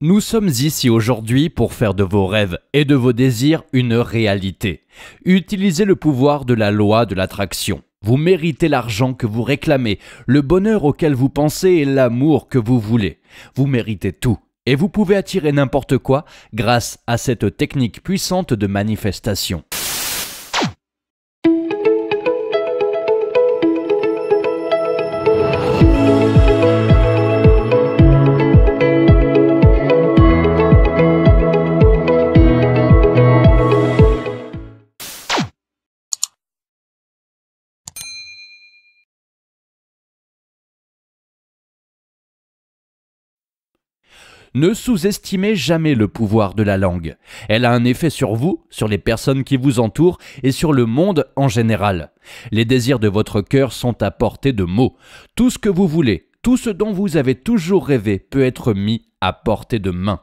Nous sommes ici aujourd'hui pour faire de vos rêves et de vos désirs une réalité. Utilisez le pouvoir de la loi de l'attraction. Vous méritez l'argent que vous réclamez, le bonheur auquel vous pensez et l'amour que vous voulez. Vous méritez tout. Et vous pouvez attirer n'importe quoi grâce à cette technique puissante de manifestation. Ne sous-estimez jamais le pouvoir de la langue. Elle a un effet sur vous, sur les personnes qui vous entourent et sur le monde en général. Les désirs de votre cœur sont à portée de mots. Tout ce que vous voulez, tout ce dont vous avez toujours rêvé peut être mis à portée de main.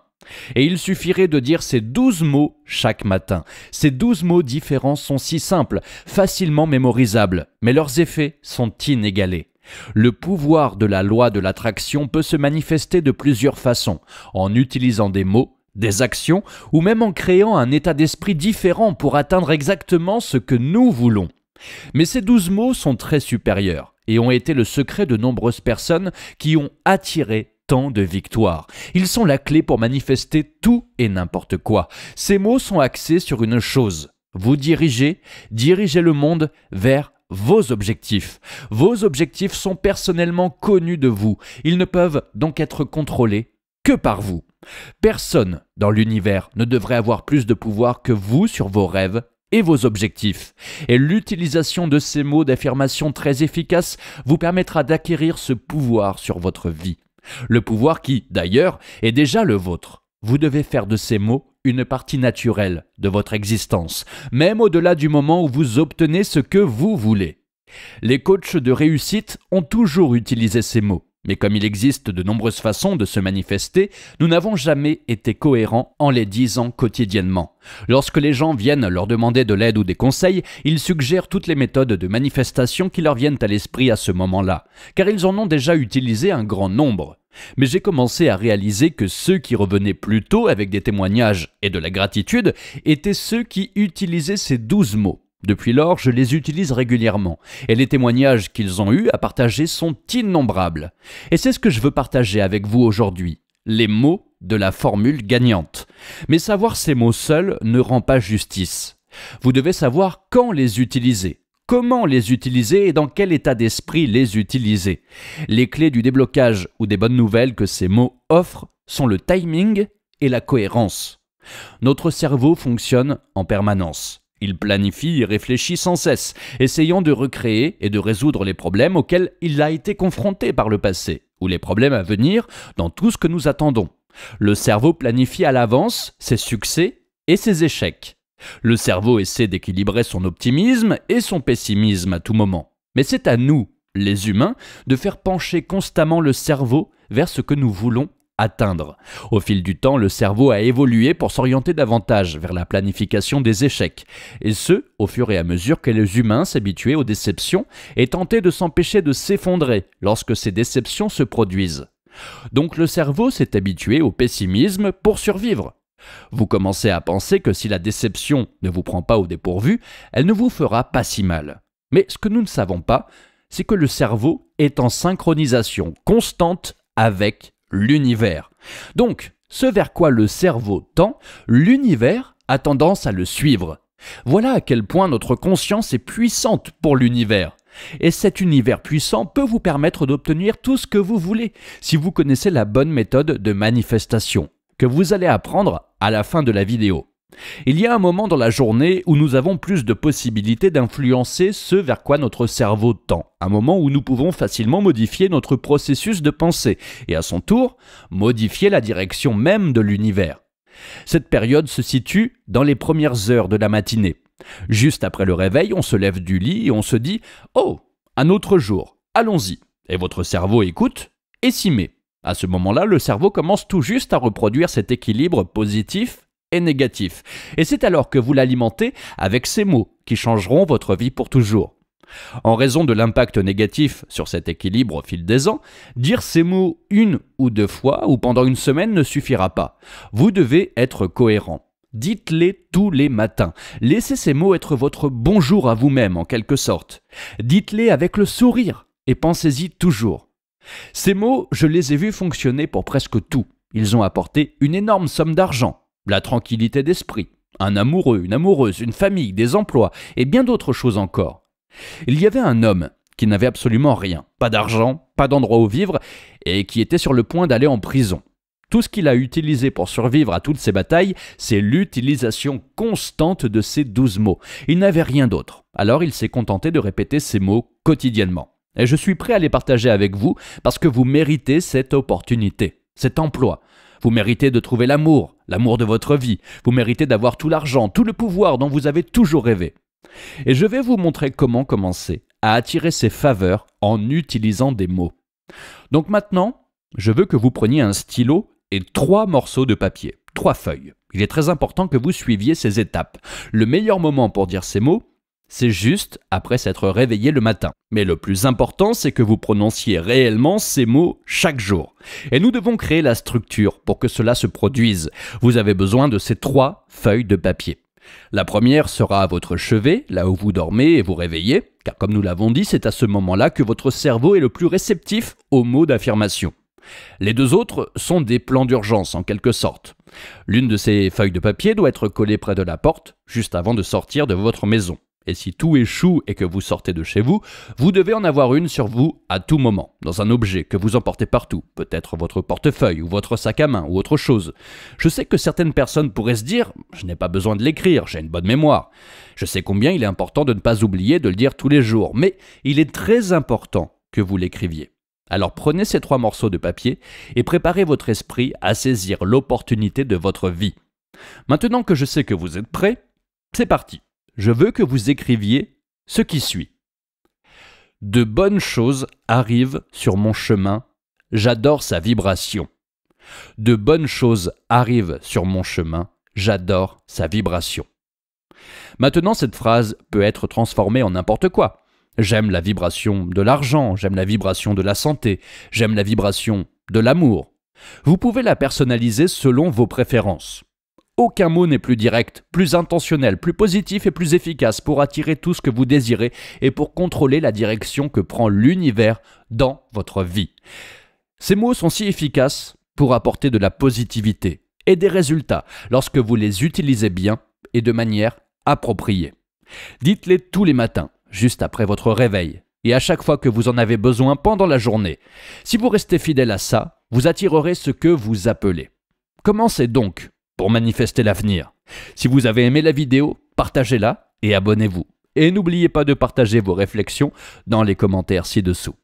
Et il suffirait de dire ces 12 mots chaque matin. Ces 12 mots différents sont si simples, facilement mémorisables, mais leurs effets sont inégalés. Le pouvoir de la loi de l'attraction peut se manifester de plusieurs façons, en utilisant des mots, des actions ou même en créant un état d'esprit différent pour atteindre exactement ce que nous voulons. Mais ces 12 mots sont très supérieurs et ont été le secret de nombreuses personnes qui ont attiré tant de victoires. Ils sont la clé pour manifester tout et n'importe quoi. Ces mots sont axés sur une chose. Vous dirigez le monde vers vos objectifs. Vos objectifs sont personnellement connus de vous. Ils ne peuvent donc être contrôlés que par vous. Personne dans l'univers ne devrait avoir plus de pouvoir que vous sur vos rêves et vos objectifs. Et l'utilisation de ces mots d'affirmation très efficaces vous permettra d'acquérir ce pouvoir sur votre vie. Le pouvoir qui, d'ailleurs, est déjà le vôtre. Vous devez faire de ces mots une partie naturelle de votre existence, même au-delà du moment où vous obtenez ce que vous voulez. Les coachs de réussite ont toujours utilisé ces mots, mais comme il existe de nombreuses façons de se manifester, nous n'avons jamais été cohérents en les disant quotidiennement. Lorsque les gens viennent leur demander de l'aide ou des conseils, ils suggèrent toutes les méthodes de manifestation qui leur viennent à l'esprit à ce moment-là, car ils en ont déjà utilisé un grand nombre. Mais j'ai commencé à réaliser que ceux qui revenaient plus tôt avec des témoignages et de la gratitude étaient ceux qui utilisaient ces 12 mots. Depuis lors, je les utilise régulièrement, et les témoignages qu'ils ont eus à partager sont innombrables. Et c'est ce que je veux partager avec vous aujourd'hui, les mots de la formule gagnante. Mais savoir ces mots seuls ne rend pas justice. Vous devez savoir quand les utiliser. Comment les utiliser et dans quel état d'esprit les utiliser. Les clés du déblocage ou des bonnes nouvelles que ces mots offrent sont le timing et la cohérence. Notre cerveau fonctionne en permanence. Il planifie et réfléchit sans cesse, essayant de recréer et de résoudre les problèmes auxquels il a été confronté par le passé, ou les problèmes à venir dans tout ce que nous attendons. Le cerveau planifie à l'avance ses succès et ses échecs. Le cerveau essaie d'équilibrer son optimisme et son pessimisme à tout moment. Mais c'est à nous, les humains, de faire pencher constamment le cerveau vers ce que nous voulons atteindre. Au fil du temps, le cerveau a évolué pour s'orienter davantage vers la planification des échecs, et ce, au fur et à mesure que les humains s'habituaient aux déceptions et tentaient de s'empêcher de s'effondrer lorsque ces déceptions se produisent. Donc le cerveau s'est habitué au pessimisme pour survivre. Vous commencez à penser que si la déception ne vous prend pas au dépourvu, elle ne vous fera pas si mal. Mais ce que nous ne savons pas, c'est que le cerveau est en synchronisation constante avec l'univers. Donc, ce vers quoi le cerveau tend, l'univers a tendance à le suivre. Voilà à quel point notre conscience est puissante pour l'univers. Et cet univers puissant peut vous permettre d'obtenir tout ce que vous voulez, si vous connaissez la bonne méthode de manifestation, que vous allez apprendre à la fin de la vidéo. Il y a un moment dans la journée où nous avons plus de possibilités d'influencer ce vers quoi notre cerveau tend, un moment où nous pouvons facilement modifier notre processus de pensée et à son tour, modifier la direction même de l'univers. Cette période se situe dans les premières heures de la matinée. Juste après le réveil, on se lève du lit et on se dit « Oh, un autre jour, allons-y » et votre cerveau écoute et s'y met. À ce moment-là, le cerveau commence tout juste à reproduire cet équilibre positif et négatif. Et c'est alors que vous l'alimentez avec ces mots qui changeront votre vie pour toujours. En raison de l'impact négatif sur cet équilibre au fil des ans, dire ces mots une ou deux fois ou pendant une semaine ne suffira pas. Vous devez être cohérent. Dites-les tous les matins. Laissez ces mots être votre bonjour à vous-même en quelque sorte. Dites-les avec le sourire et pensez-y toujours. Ces mots, je les ai vus fonctionner pour presque tout. Ils ont apporté une énorme somme d'argent, la tranquillité d'esprit, un amoureux, une amoureuse, une famille, des emplois et bien d'autres choses encore. Il y avait un homme qui n'avait absolument rien, pas d'argent, pas d'endroit où vivre et qui était sur le point d'aller en prison. Tout ce qu'il a utilisé pour survivre à toutes ces batailles, c'est l'utilisation constante de ces 12 mots. Il n'avait rien d'autre. Alors il s'est contenté de répéter ces mots quotidiennement. Et je suis prêt à les partager avec vous parce que vous méritez cette opportunité, cet emploi. Vous méritez de trouver l'amour de votre vie. Vous méritez d'avoir tout l'argent, tout le pouvoir dont vous avez toujours rêvé. Et je vais vous montrer comment commencer à attirer ces faveurs en utilisant des mots. Donc maintenant, je veux que vous preniez un stylo et 3 morceaux de papier, 3 feuilles. Il est très important que vous suiviez ces étapes. Le meilleur moment pour dire ces mots, c'est juste après s'être réveillé le matin. Mais le plus important, c'est que vous prononciez réellement ces mots chaque jour. Et nous devons créer la structure pour que cela se produise. Vous avez besoin de ces 3 feuilles de papier. La première sera à votre chevet, là où vous dormez et vous réveillez, car comme nous l'avons dit, c'est à ce moment-là que votre cerveau est le plus réceptif aux mots d'affirmation. Les 2 autres sont des plans d'urgence en quelque sorte. L'une de ces feuilles de papier doit être collée près de la porte, juste avant de sortir de votre maison. Et si tout échoue et que vous sortez de chez vous, vous devez en avoir une sur vous à tout moment, dans un objet que vous emportez partout, peut-être votre portefeuille ou votre sac à main ou autre chose. Je sais que certaines personnes pourraient se dire « je n'ai pas besoin de l'écrire, j'ai une bonne mémoire ». Je sais combien il est important de ne pas oublier de le dire tous les jours, mais il est très important que vous l'écriviez. Alors prenez ces 3 morceaux de papier et préparez votre esprit à saisir l'opportunité de votre vie. Maintenant que je sais que vous êtes prêts, c'est parti. Je veux que vous écriviez ce qui suit. De bonnes choses arrivent sur mon chemin, j'adore sa vibration. De bonnes choses arrivent sur mon chemin, j'adore sa vibration. Maintenant, cette phrase peut être transformée en n'importe quoi. J'aime la vibration de l'argent, j'aime la vibration de la santé, j'aime la vibration de l'amour. Vous pouvez la personnaliser selon vos préférences. Aucun mot n'est plus direct, plus intentionnel, plus positif et plus efficace pour attirer tout ce que vous désirez et pour contrôler la direction que prend l'univers dans votre vie. Ces mots sont si efficaces pour apporter de la positivité et des résultats lorsque vous les utilisez bien et de manière appropriée. Dites-les tous les matins, juste après votre réveil, et à chaque fois que vous en avez besoin pendant la journée. Si vous restez fidèle à ça, vous attirerez ce que vous appelez. Commencez donc pour manifester l'avenir. Si vous avez aimé la vidéo, partagez-la et abonnez-vous. Et n'oubliez pas de partager vos réflexions dans les commentaires ci-dessous.